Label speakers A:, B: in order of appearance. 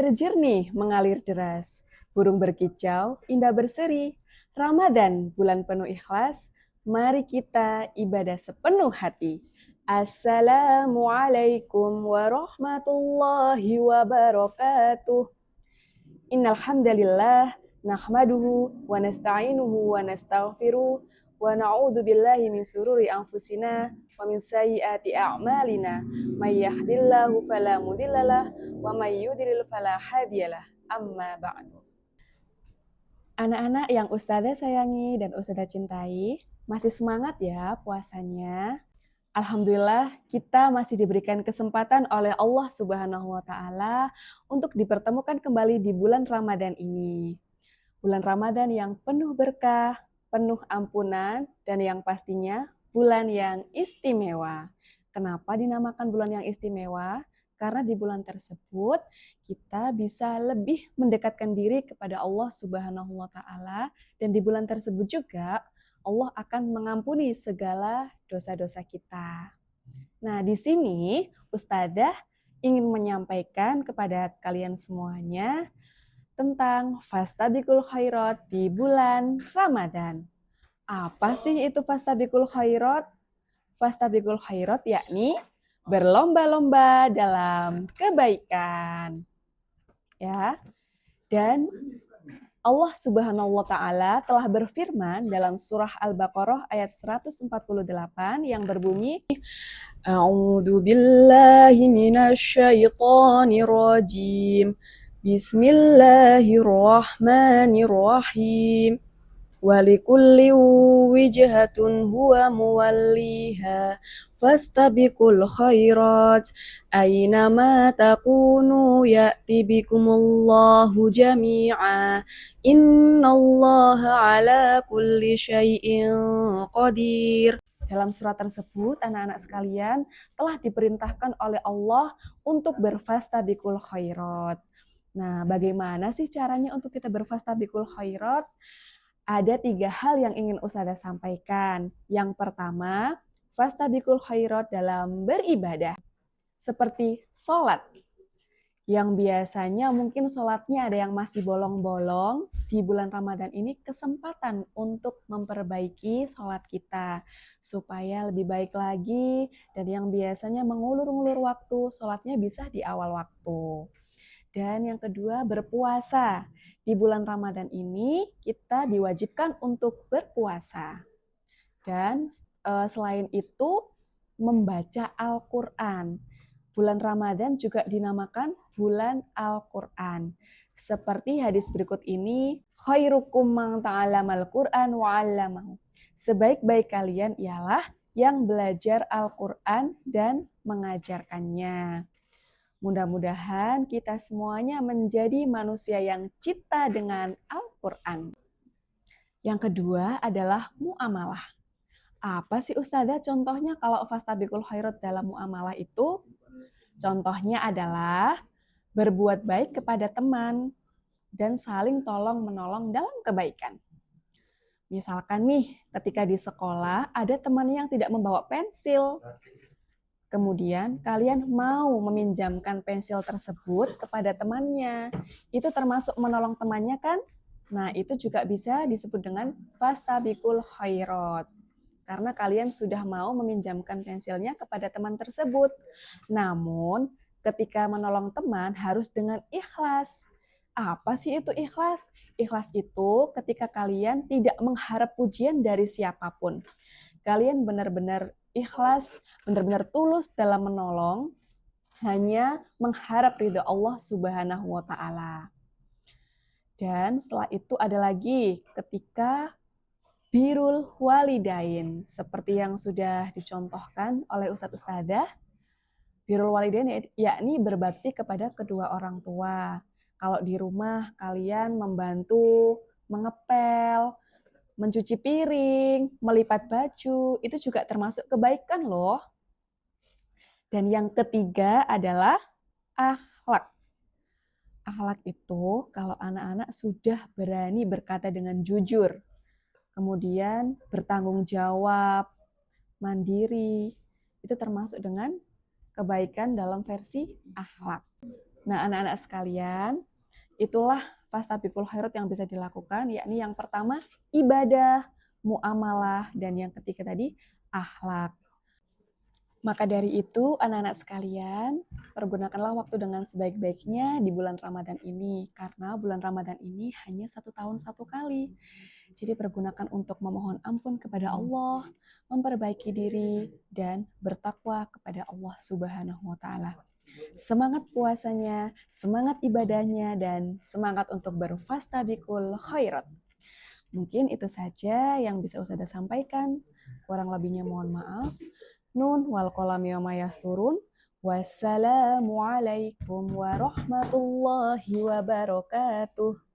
A: Air jernih mengalir deras, burung berkicau, indah berseri. Ramadan, bulan penuh ikhlas, mari kita ibadah sepenuh hati. Assalamualaikum warahmatullahi wabarakatuh. Innal hamdalillah nahmaduhu wa nasta'inuhu wa nastaghfiruh wa na'udzu billahi min sururi anfusina wa min sayyiati a'malina may yahdihillahu fala mudhillalah wa may yudlil fala hadiyalah. Amma ba'du. Anak-anak yang Ustazah sayangi dan Ustazah cintai, masih semangat ya puasanya? Alhamdulillah kita masih diberikan kesempatan oleh Allah Subhanahu wa taala untuk dipertemukan kembali di bulan Ramadan ini. Bulan Ramadan yang penuh berkah, penuh ampunan, dan yang pastinya bulan yang istimewa. Kenapa dinamakan bulan yang istimewa? Karena di bulan tersebut kita bisa lebih mendekatkan diri kepada Allah Subhanahu wa taala, dan di bulan tersebut juga Allah akan mengampuni segala dosa-dosa kita. Nah, di sini Ustadzah ingin menyampaikan kepada kalian semuanya tentang Fastabiqul Khairat di bulan Ramadan. Apa sih itu Fastabiqul Khairat? Fastabiqul Khairat yakni berlomba-lomba dalam kebaikan. Ya. Dan Allah Subhanahu wa taala telah berfirman dalam surah Al-Baqarah ayat 148 yang berbunyi A'udzu billahi minasyaitonir rajim. Bismillahirrahmanirrahim. Walikulli wijhatun huwa muwalliha fastabiqul khairat aynama takunu ya'ti bikumullahu jami'a innallaha ala kulli syai'in qadir. Dalam surat tersebut, anak-anak sekalian telah diperintahkan oleh Allah untuk berfastabiqul khairat. Nah, bagaimana sih caranya untuk kita berfastabiqul khairat? Ada 3 hal yang ingin Ustazah sampaikan. Yang pertama, fastabiqul khairat dalam beribadah. Seperti sholat. Yang biasanya mungkin sholatnya ada yang masih bolong-bolong. Di bulan Ramadan ini kesempatan untuk memperbaiki sholat kita. Supaya lebih baik lagi. Dan yang biasanya mengulur-ngulur waktu, sholatnya bisa di awal waktu. Dan yang kedua, berpuasa. Di bulan Ramadan ini kita diwajibkan untuk berpuasa. Dan selain itu membaca Al-Quran. Bulan Ramadan juga dinamakan bulan Al-Quran. Seperti hadis berikut ini, khairukum man ta'allamal Qur'an wa 'allamahu. Sebaik-baik kalian ialah yang belajar Al-Quran dan mengajarkannya. Mudah-mudahan kita semuanya menjadi manusia yang cinta dengan Al-Quran. Yang kedua adalah muamalah. Apa sih Ustazah contohnya kalau fastabiqul khairat dalam muamalah itu? Contohnya adalah berbuat baik kepada teman dan saling tolong-menolong dalam kebaikan. Misalkan nih, ketika di sekolah ada teman yang tidak membawa pensil. Kemudian kalian mau meminjamkan pensil tersebut kepada temannya. Itu termasuk menolong temannya kan? Nah, itu juga bisa disebut dengan fastabiqul khairat. Karena kalian sudah mau meminjamkan pensilnya kepada teman tersebut. Namun, ketika menolong teman harus dengan ikhlas. Apa sih itu ikhlas? Ikhlas itu ketika kalian tidak mengharap pujian dari siapapun. Kalian benar-benar ikhlas, benar-benar tulus dalam menolong, hanya mengharap ridho Allah Subhanahu wa taala. Dan setelah itu ada lagi ketika birrul walidain, seperti yang sudah dicontohkan oleh Ustadzah. Birrul walidain yakni berbakti kepada kedua orang tua. Kalau di rumah kalian membantu mengepel, mencuci piring, melipat baju, itu juga termasuk kebaikan loh. Dan yang ketiga adalah akhlak. Akhlak itu kalau anak-anak sudah berani berkata dengan jujur, kemudian bertanggung jawab, mandiri, itu termasuk dengan kebaikan dalam versi akhlak. Nah, anak-anak sekalian, itulah fastabiqul khairat yang bisa dilakukan, yakni yang pertama ibadah, muamalah, dan yang ketiga tadi akhlak. Maka dari itu, anak-anak sekalian, pergunakanlah waktu dengan sebaik-baiknya di bulan Ramadan ini, karena bulan Ramadan ini hanya 1 tahun 1 kali. Jadi pergunakan untuk memohon ampun kepada Allah, memperbaiki diri, dan bertakwa kepada Allah Subhanahu wa Ta'ala. Semangat puasanya, semangat ibadahnya, dan semangat untuk berfastabiqul khairat. Mungkin itu saja yang bisa Ustazah sampaikan. Kurang lebihnya mohon maaf. Nun wal qalami wa ma yasturun. Wassalamualaikum warahmatullahi wabarakatuh.